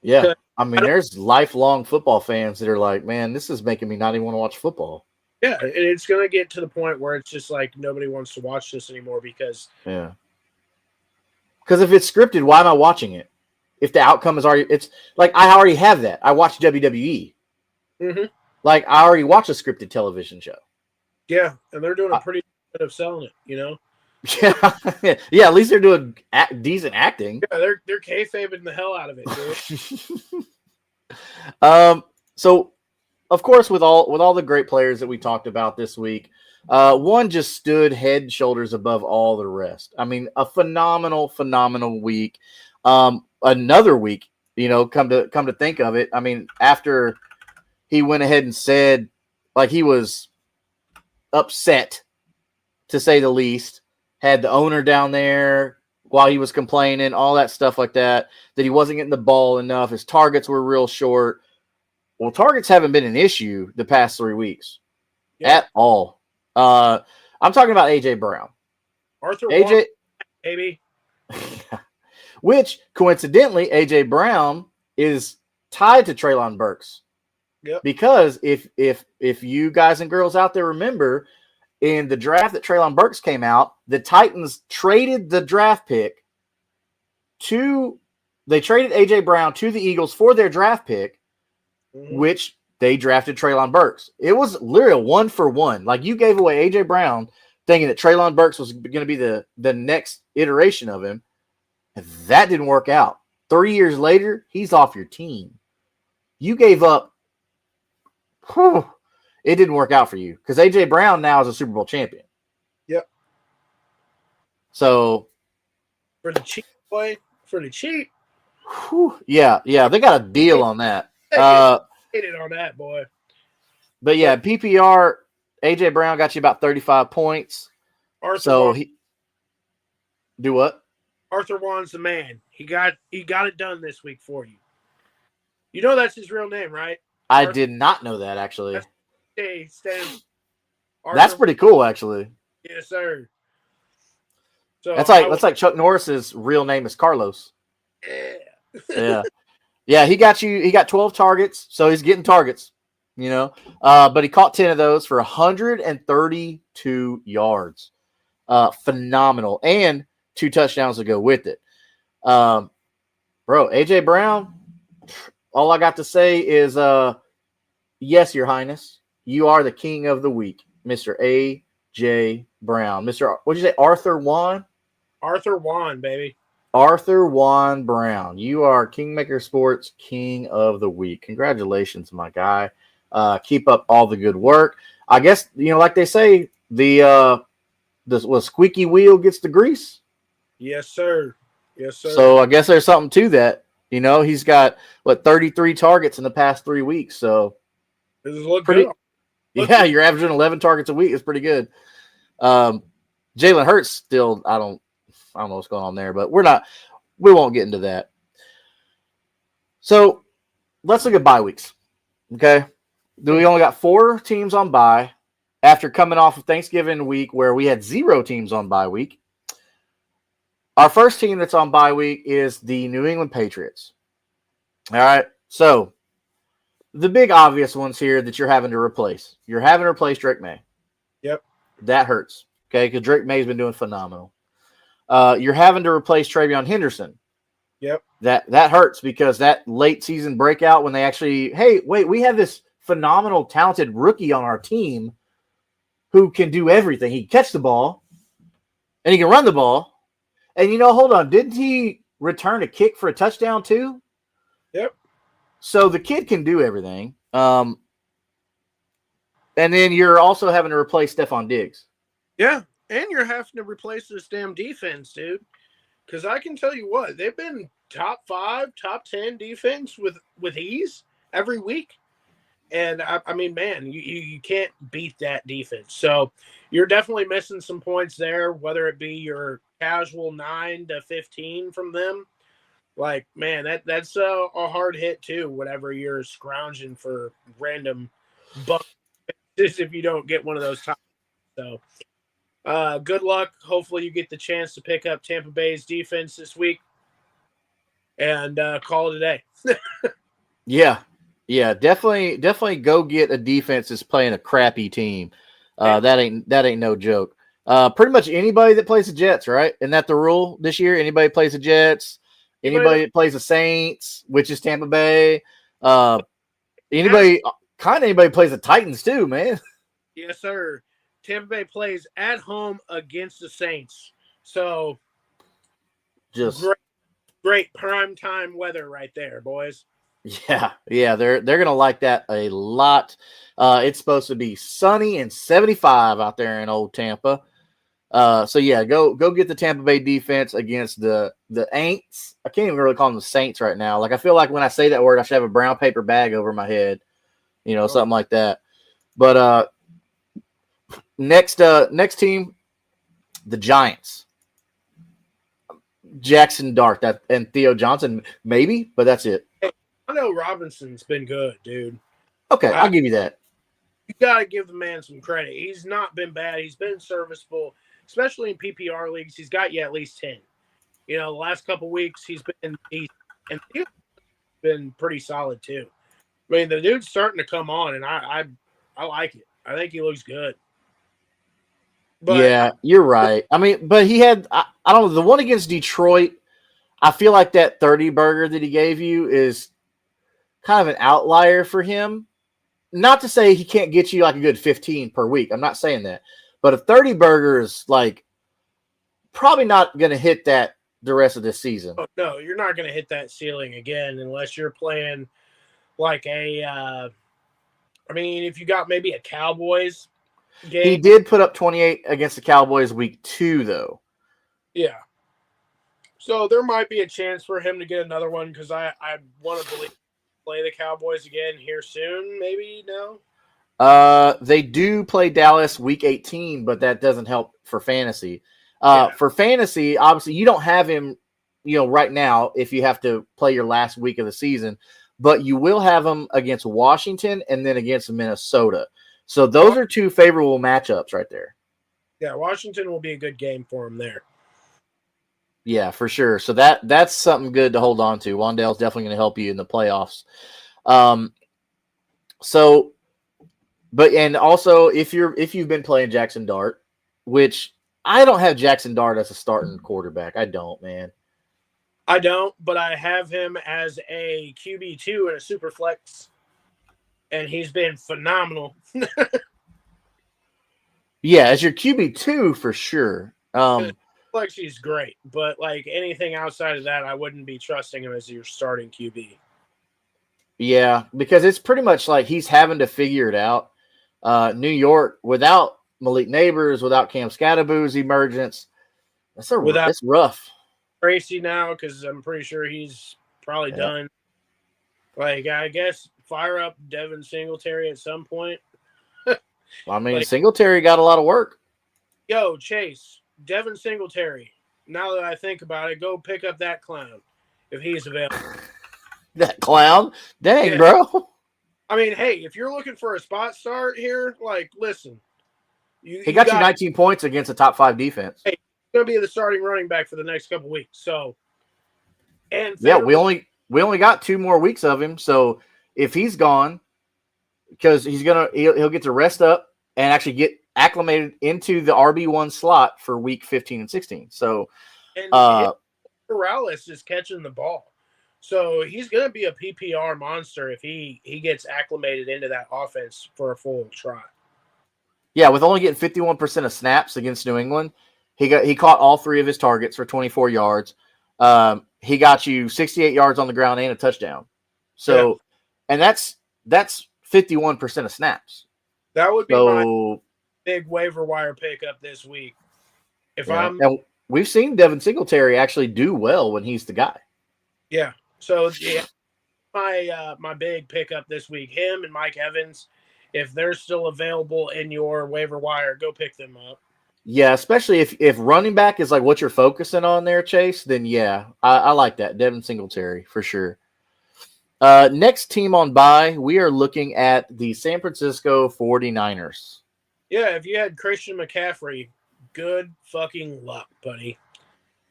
Yeah. I I mean, don't, there's lifelong football fans that are like, man, this is making me not even want to watch football. yeah, and it's going to get to the point where it's just like nobody wants to watch this anymore because Yeah. Because if it's scripted, why am I watching it? If the outcome is already, it's like I already have that. I watch WWE. mm-hmm. Like I already watch a scripted television show. Yeah, and they're doing a pretty good of selling it. Yeah, yeah. At least they're doing decent acting. Yeah, they're kayfabing the hell out of it, dude. So of course, with all the great players that we talked about this week, one just stood head and shoulders above all the rest. I mean, a phenomenal week. Another week, come to think of it. I mean, after he went ahead and said, like, he was upset, to say the least, had the owner down there while he was complaining, all that stuff like that he wasn't getting the ball enough. His targets were real short. Well, targets haven't been an issue the past 3 weeks at all. I'm talking about AJ Brown. Arthur AJ, Warren, baby. Which coincidentally, AJ Brown is tied to Treylon Burks. Yep. Because if you guys and girls out there remember, in the draft that Treylon Burks came out, the Titans traded the draft pick they traded AJ Brown to the Eagles for their draft pick, which they drafted Treylon Burks. It was literally a 1-for-1. Like, you gave away AJ Brown thinking that Treylon Burks was going to be the next iteration of him. And that didn't work out. 3 years later, he's off your team. You gave up. It didn't work out for you because AJ Brown now is a Super Bowl champion. Yep. So for the cheap boy, for the cheap. Yeah, they got a deal on that. Hit it on that, boy. But yeah, PPR, AJ Brown got you about 35 points. He do what? Arthur Juan's the man. He got it done this week for you. You know that's his real name, right? I did not know that, actually. That's pretty cool, actually. Yes, sir. So that's like Chuck Norris's real name is Carlos. Yeah. Yeah, he got 12 targets, so he's getting targets, but he caught 10 of those for 132 yards. Phenomenal. And 2 touchdowns to go with it. Bro, AJ Brown, all I got to say is, yes, Your Highness, you are the king of the week, Mr. AJ Brown. What'd you say, Arthur Juan? Arthur Juan, baby. Arthur Juan Brown. You are Kingmaker Sports King of the Week. Congratulations, my guy. Keep up all the good work. I guess, like they say, the squeaky wheel gets the grease. Yes, sir. Yes, sir. So I guess there's something to that. He's got 33 targets in the past 3 weeks. So this is look pretty good. Yeah, you're averaging 11 targets a week. It's pretty good. Jalen Hurts still, I don't know what's going on there, but we won't get into that. So let's look at bye weeks. Okay. We only got 4 teams on bye after coming off of Thanksgiving week where we had 0 teams on bye week. Our first team that's on bye week is the New England Patriots. All right. So the big obvious ones here that you're having to replace. You're having to replace Drake May. Yep. That hurts. Okay. Because Drake May's been doing phenomenal. You're having to replace Travion Henderson. Yep. That hurts because that late season breakout when they actually, hey, wait, we have this phenomenal, talented rookie on our team who can do everything. He can catch the ball and he can run the ball. And, hold on, didn't he return a kick for a touchdown too? Yep. So the kid can do everything. And then you're also having to replace Stephon Diggs. Yeah. And you're having to replace this damn defense, dude. Because I can tell you what, they've been top 5, top 10 defense with ease every week. And I mean, man, you can't beat that defense. So you're definitely missing some points there, whether it be your casual 9 to 15 from them. Like, man, that's a hard hit too. Whenever you're scrounging for random bucks, if you don't get one of those top. So, good luck. Hopefully, you get the chance to pick up Tampa Bay's defense this week and call it a day. Yeah. Yeah, definitely go get a defense that's playing a crappy team. That ain't no joke. Pretty much anybody that plays the Jets, right? Isn't that the rule this year? Anybody plays the Jets, anybody that plays the Saints, which is Tampa Bay, anybody plays the Titans too, man. Yes, sir. Tampa Bay plays at home against the Saints. So just great prime time weather right there, boys. Yeah, they're gonna like that a lot. It's supposed to be sunny and 75 out there in old Tampa. So yeah, go get the Tampa Bay defense against the Aints. I can't even really call them the Saints right now. Like I feel like when I say that word, I should have a brown paper bag over my head, something like that. But next team, the Giants. Jackson Dart and Theo Johnson, maybe, but that's it. I know Robinson's been good, dude. Okay, I'll give you that. You got to give the man some credit. He's not been bad. He's been serviceable, especially in PPR leagues. He's got you at least 10. The last couple weeks he's been pretty solid too. I mean, the dude's starting to come on, and I like it. I think he looks good. But yeah, you're right. I mean, but he had I don't know, the one against Detroit. I feel like that 30 burger that he gave you is kind of an outlier for him. Not to say he can't get you like a good 15 per week. I'm not saying that. But a 30 burger is like probably not going to hit that the rest of this season. Oh, no, you're not going to hit that ceiling again unless you're playing like if you got maybe a Cowboys game. He did put up 28 against the Cowboys week 2, though. Yeah. So there might be a chance for him to get another one because I want to play the Cowboys again here soon. Maybe no. They do play Dallas week 18, but that doesn't help for fantasy. For fantasy, obviously you don't have him, right now if you have to play your last week of the season, but you will have him against Washington and then against Minnesota. So those are two favorable matchups right there. Yeah, Washington will be a good game for him there. Yeah, for sure. So that's something good to hold on to. Wan'Dale's definitely going to help you in the playoffs. And also if you've been playing Jackson Dart, which I don't have Jackson Dart as a starting quarterback. I don't, man. I don't, but I have him as a QB2 and a super flex, and he's been phenomenal. Yeah, as your QB2 for sure. Flex, he's great, but like anything outside of that, I wouldn't be trusting him as your starting QB. Yeah, because it's pretty much like he's having to figure it out. New York, without Malik Neighbors, without Cam Scatterboo's emergence, it's rough. Tracy now, because I'm pretty sure he's probably done. Like, I guess fire up Devin Singletary at some point. I mean, Singletary got a lot of work. Yo, Chase, Devin Singletary. Now that I think about it, go pick up that clown if he's available. That clown? Dang, bro. I mean, hey, if you're looking for a spot start here, like, listen. He got you 19 points against a top 5 defense. Hey, he's going to be the starting running back for the next couple weeks. So, and yeah, we only got 2 more weeks of him. So if he's gone, because he'll get to rest up and actually get acclimated into the RB1 slot for week 15 and 16. So, Morales is catching the ball. So he's going to be a PPR monster if he gets acclimated into that offense for a full try. Yeah, with only getting 51% of snaps against New England, he caught all 3 of his targets for 24 yards. He got you 68 yards on the ground and a touchdown. So, and that's 51% of snaps. That would be my big waiver wire pickup this week. we've seen Devin Singletary actually do well when he's the guy. Yeah. So yeah, my big pickup this week, him and Mike Evans, if they're still available in your waiver wire, go pick them up. Yeah, especially if running back is like what you're focusing on there, Chase, then yeah, I like that. Devin Singletary for sure. Next team on bye, we are looking at the San Francisco 49ers. Yeah, if you had Christian McCaffrey, good fucking luck, buddy.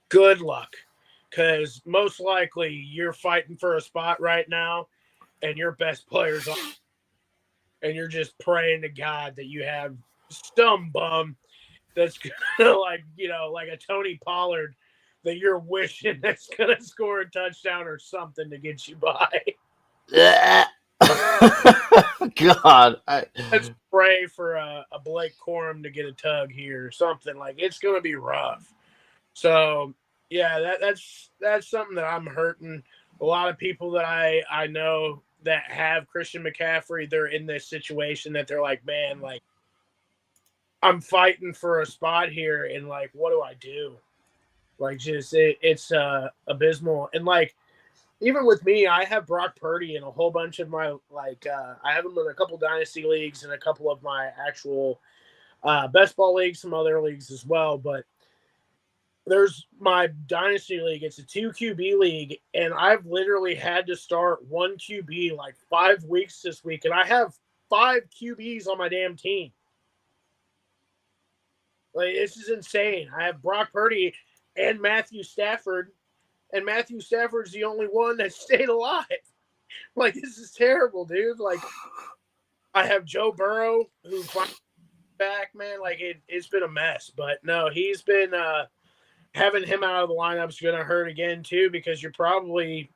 Good luck. Because most likely you're fighting for a spot right now and your best player's on. And you're just praying to God that you have some bum that's gonna like a Tony Pollard that you're wishing that's gonna score a touchdown or something to get you by. God, Let's pray for a Blake Corum to get a tug here or something. Like it's gonna be rough. So yeah, that's something that I'm hurting. A lot of people that I know that have Christian McCaffrey, they're in this situation that they're like, man, like I'm fighting for a spot here, and like, what do I do? Like, just it's abysmal. And like, even with me, I have Brock Purdy in a whole bunch of my I have him in a couple dynasty leagues and a couple of my actual best ball leagues, some other leagues as well. But there's my dynasty league. It's a 2 QB league, and I've literally had to start 1 QB like 5 weeks this week, and I have 5 QBs on my damn team. Like, this is insane. I have Brock Purdy and Matthew Stafford, and Matthew Stafford's the only one that stayed alive. Like, this is terrible, dude. Like, I have Joe Burrow, who finally back, man. Like, it's been a mess. But, no, he's been having him out of the lineup is going to hurt again, too, because you're probably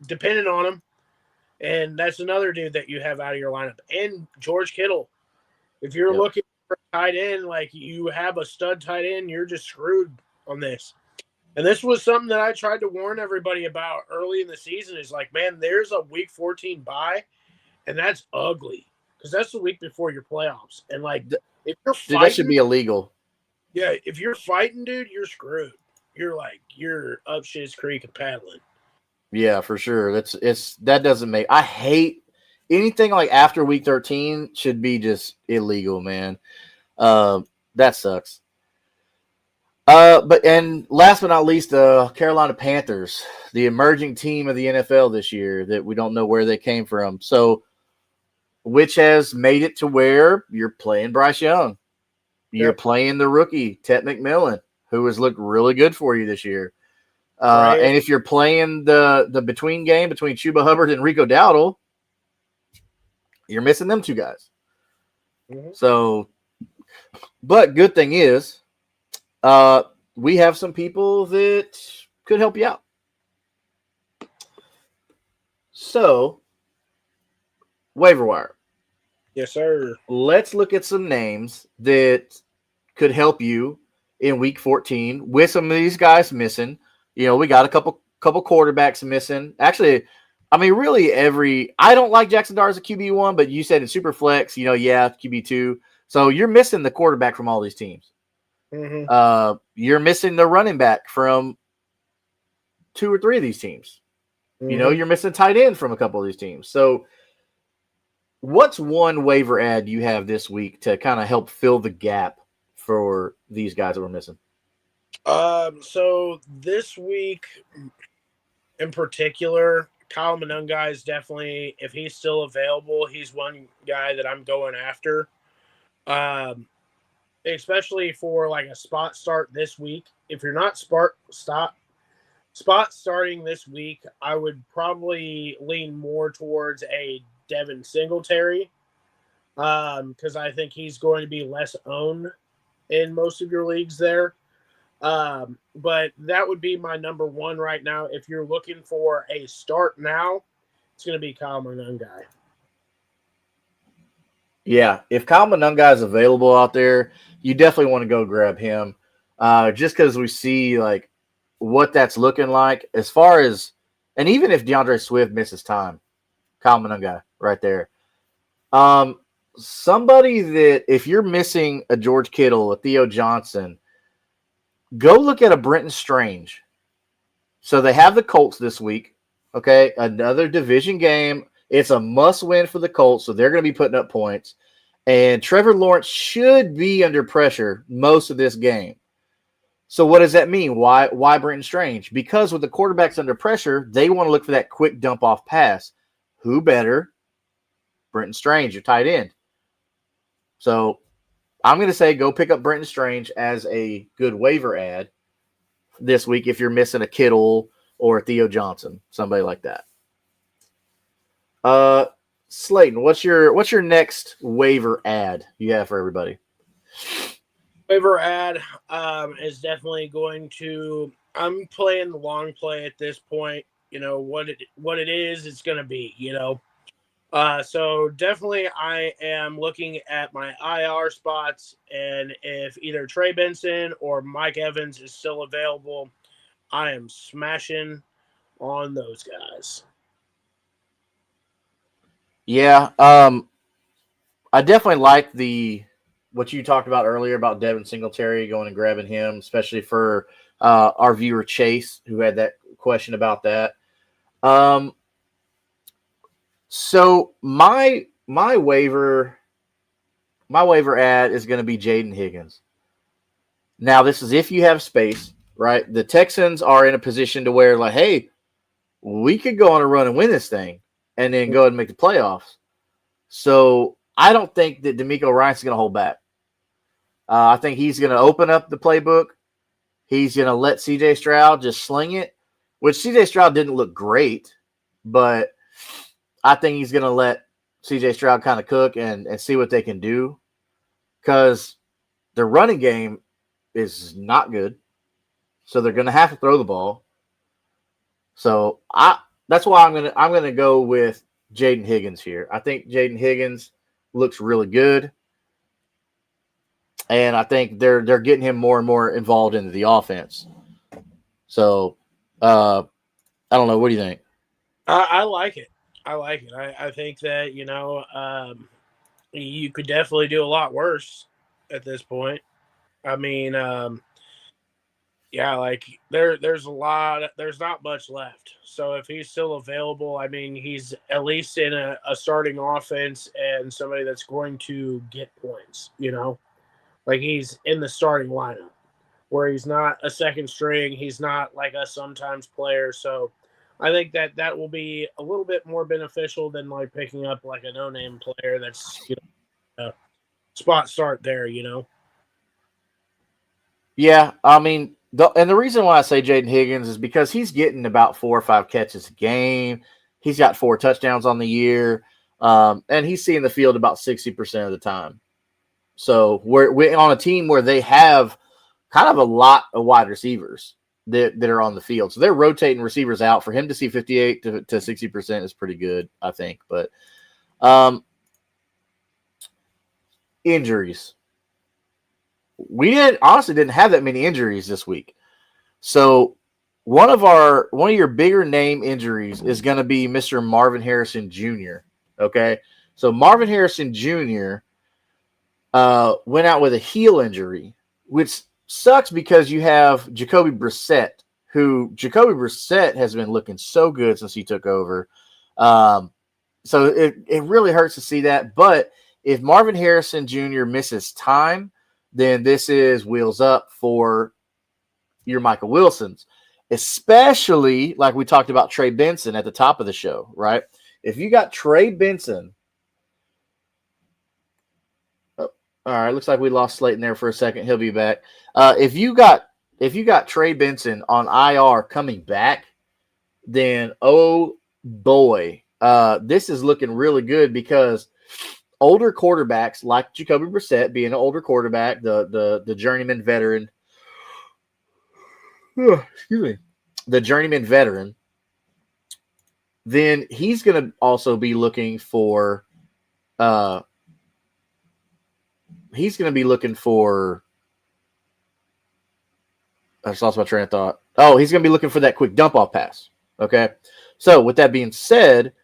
dependent on him. And that's another dude that you have out of your lineup. And George Kittle. If you're looking for a tight end, like you have a stud tight end, you're just screwed on this. And this was something that I tried to warn everybody about early in the season is like, man, there's a week 14 bye, and that's ugly because that's the week before your playoffs. And like, if you're fighting, that should be illegal. Yeah, if you're fighting, dude, you're screwed. You're up shit's creek and paddling. Yeah, for sure. That doesn't make. I hate anything like after week 13 should be just illegal, man. That sucks. But last but not least, the Carolina Panthers, the emerging team of the NFL this year that we don't know where they came from. So, which has made it to where you're playing Bryce Young, you're playing the rookie Ted McMillan, who has looked really good for you this year. Right. And if you're playing the between game between Chuba Hubbard and Rico Dowdle, you're missing them two guys. Mm-hmm. So, but good thing is, we have some people that could help you out. So, waiver wire. Yes, sir. Let's look at some names that could help you in week 14 with some of these guys missing. You know, we got a couple quarterbacks missing. Actually, I mean, really I don't like Jackson Dart as a QB1, but you said in super flex, QB2. So you're missing the quarterback from all these teams. Mm-hmm. You're missing the running back from 2 or 3 of these teams. Mm-hmm. You're missing tight end from a couple of these teams. So what's one waiver ad you have this week to kind of help fill the gap for these guys that we're missing? So this week in particular, Kyle Monunga is definitely, if he's still available, he's one guy that I'm going after. Especially for like a spot start this week. If you're not spot starting this week, I would probably lean more towards a Devin Singletary, because I think he's going to be less owned in most of your leagues there. But that would be my number one right now. If you're looking for a start now, it's going to be Kyle Monunga. Yeah, if Kyle Monunga is available out there, you definitely want to go grab him. Just because we see like what that's looking like as far as, and even if DeAndre Swift misses time, Kyle Monunga right there. Somebody that if you're missing a George Kittle, a Theo Johnson, Go look at a Brenton Strange. So they have the Colts this week. Okay, another division game. It's a must-win for the Colts, so they're going to be putting up points. And Trevor Lawrence should be under pressure most of this game. So what does that mean? Why Brenton Strange? Because with the quarterbacks under pressure, they want to look for that quick dump-off pass. Who better? Brenton Strange, your tight end. So I'm going to say go pick up Brenton Strange as a good waiver ad this week if you're missing a Kittle or a Theo Johnson, somebody like that. Slayton, what's your next waiver ad you have for everybody? Waiver ad is definitely going to. I'm playing the long play at this point. You know what it is. It's going to be. So definitely I am looking at my IR spots, and if either Trey Benson or Mike Evans is still available, I am smashing on those guys. Yeah, I definitely like what you talked about earlier about Devin Singletary going and grabbing him, especially for our viewer Chase, who had that question about that. So my waiver ad is going to be Jaden Higgins. Now, this is if you have space, right? The Texans are in a position to where, like, hey, we could go on a run and win this thing and then go ahead and make the playoffs. So I don't think that D'Amico Ryan's going to hold back. I think he's going to open up the playbook. He's going to let C.J. Stroud just sling it, which C.J. Stroud didn't look great, but I think he's going to let C.J. Stroud kind of cook and see what they can do because their running game is not good. So they're going to have to throw the ball. So that's why I'm gonna go with Jaden Higgins here. I think Jaden Higgins looks really good, and I think they're getting him more and more involved into the offense. So I don't know. What do you think? I like it. I think that you could definitely do a lot worse at this point. I mean, yeah, like there's not much left. So if he's still available, I mean, he's at least in a starting offense and somebody that's going to get points, like he's in the starting lineup where he's not a second string. He's not like a sometimes player. So I think that will be a little bit more beneficial than like picking up like a no-name player that's, a spot start there, Yeah, I mean, the reason why I say Jaden Higgins is because he's getting about 4 or 5 catches a game. He's got 4 touchdowns on the year, and he's seeing the field about 60% of the time. So we're on a team where they have kind of a lot of wide receivers that are on the field. So they're rotating receivers out. For him to see 58 to 60% is pretty good, I think. But injuries. We didn't have that many injuries this week. So one of your bigger name injuries is going to be Mr. Marvin Harrison Jr. Okay, so Marvin Harrison Jr. Went out with a heel injury, which sucks because you have Jacoby Brissett, who Jacoby Brissett has been looking so good since he took over. So it really hurts to see that. But if Marvin Harrison Jr. misses time, then this is wheels up for your Michael Wilsons, especially like we talked about Trey Benson at the top of the show, right? If you got Trey Benson, all right, looks like we lost Slayton there for a second. He'll be back. If you got Trey Benson on IR coming back, then oh boy, this is looking really good because older quarterbacks like Jacoby Brissett, being an older quarterback, the journeyman veteran, the journeyman veteran, then he's going to also be looking for. He's going to be looking for. I just lost my train of thought. Oh, he's going to be looking for that quick dump off pass. Okay, so with that being said,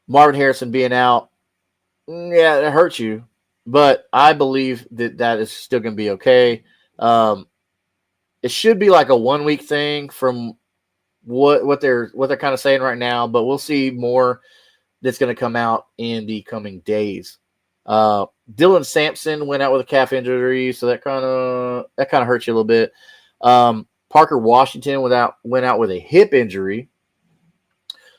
Marvin Harrison being out. Yeah, it hurts you, but I believe that is still going to be okay. it should be like a 1 week thing from what they're kind of saying right now, but we'll see more that's going to come out in the coming days. Dylan Sampson went out with a calf injury, so that kind of hurts you a little bit. Parker Washington went out with a hip injury,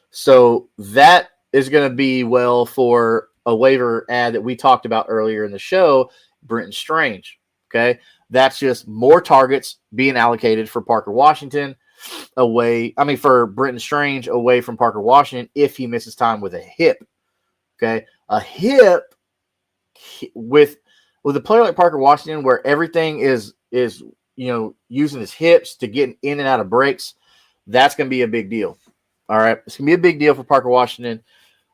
so that is going to be for a waiver ad that we talked about earlier in the show, Brenton Strange. Okay, that's just more targets being allocated for Parker Washington for Brenton Strange away from Parker Washington if he misses time with a hip. Okay, a hip with a player like Parker Washington, where everything is using his hips to get in and out of breaks, that's going to be a big deal. All right, it's going to be a big deal for Parker Washington.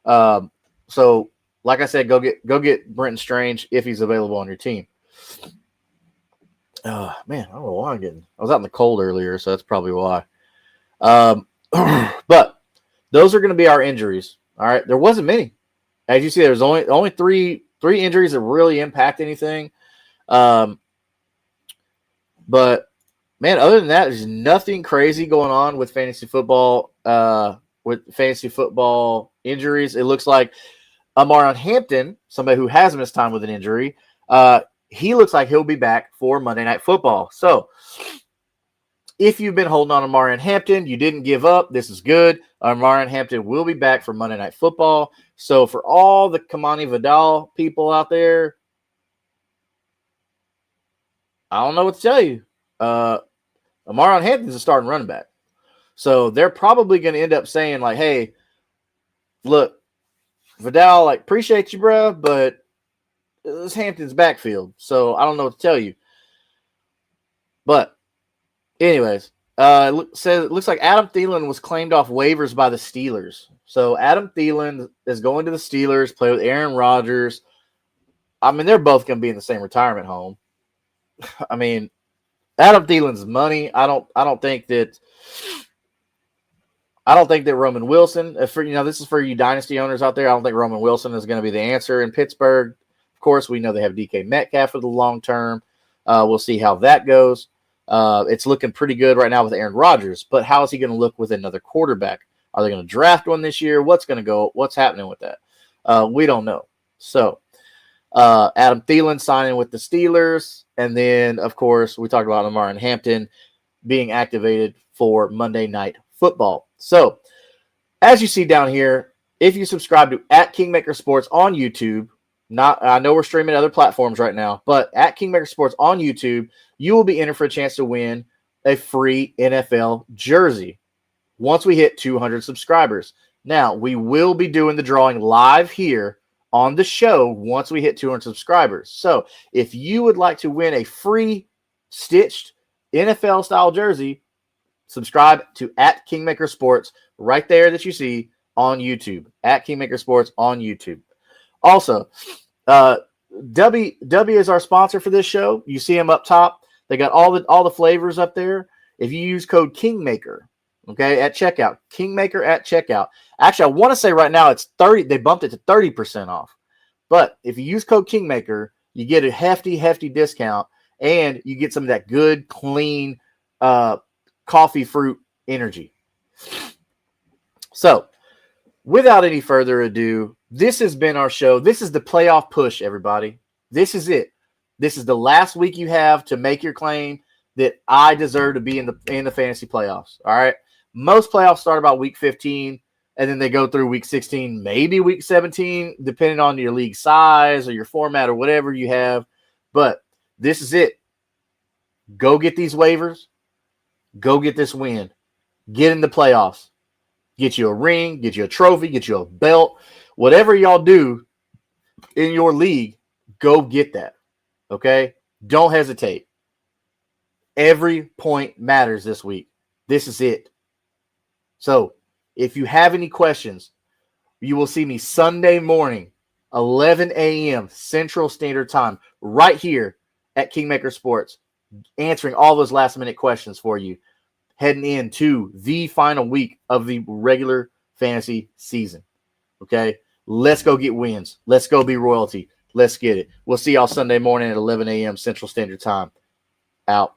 So, like I said, go get Brenton Strange if he's available on your team. Man, I don't know why I was out in the cold earlier, so that's probably why. But those are going to be our injuries. All right, there wasn't many. As you see, there's only three injuries that really impact anything. But man, other than that, there's nothing crazy going on with fantasy football. With fantasy football injuries, it looks like Amaron Hampton, somebody who has missed time with an injury, he looks like he'll be back for Monday Night Football. So if you've been holding on to Amaron Hampton, you didn't give up. This is good. Amaron Hampton will be back for Monday Night Football. So for all the Kamani Vidal people out there, I don't know what to tell you. Amaron Hampton's a starting running back. So they're probably going to end up saying, like, hey, look, Vidal, like, appreciate you, bro, but it's Hampton's backfield. So I don't know what to tell you. But anyways, it looks like Adam Thielen was claimed off waivers by the Steelers. So Adam Thielen is going to the Steelers, play with Aaron Rodgers. I mean, they're both going to be in the same retirement home. I mean, Adam Thielen's money. I don't think that Roman Wilson, this is for you dynasty owners out there. I don't think Roman Wilson is going to be the answer in Pittsburgh. Of course, we know they have DK Metcalf for the long term. We'll see how that goes. It's looking pretty good right now with Aaron Rodgers, but how is he going to look with another quarterback? Are they going to draft one this year? What's happening with that? We don't know. So Adam Thielen signing with the Steelers. And then, of course, we talked about Amaron Hampton being activated for Monday Night Football. So, as you see down here, if you subscribe to @Kingmaker Sports on YouTube, I know we're streaming other platforms right now, but @Kingmaker Sports on YouTube, you will be entered for a chance to win a free NFL jersey once we hit 200 subscribers. Now, we will be doing the drawing live here on the show once we hit 200 subscribers. So, if you would like to win a free stitched NFL-style jersey, subscribe to @Kingmaker Sports right there that you see on YouTube. @Kingmaker Sports on YouTube. Also, W is our sponsor for this show. You see them up top. They got all the flavors up there. If you use code Kingmaker, okay, at checkout, Kingmaker at checkout. Actually, I want to say right now it's 30. They bumped it to 30% off. But if you use code Kingmaker, you get a hefty discount, and you get some of that good, clean coffee fruit energy. So, without any further ado, this has been our show. This is the playoff push, everybody. This is it. This is the last week you have to make your claim that I deserve to be in the fantasy playoffs. All right. Most playoffs start about week 15, and then they go through week 16, maybe week 17, depending on your league size or your format or whatever you have. But this is it. Go get these waivers. Go get this win. Get in the playoffs. Get you a ring, get you a trophy, get you a belt. Whatever y'all do in your league, go get that. Okay? Don't hesitate. Every point matters this week. This is it. So, if you have any questions, you will see me Sunday morning, 11 a.m. Central Standard Time, right here at Kingmaker Sports, answering all those last-minute questions for you, heading into the final week of the regular fantasy season. Okay? Let's go get wins. Let's go be royalty. Let's get it. We'll see y'all Sunday morning at 11 a.m. Central Standard Time. Out.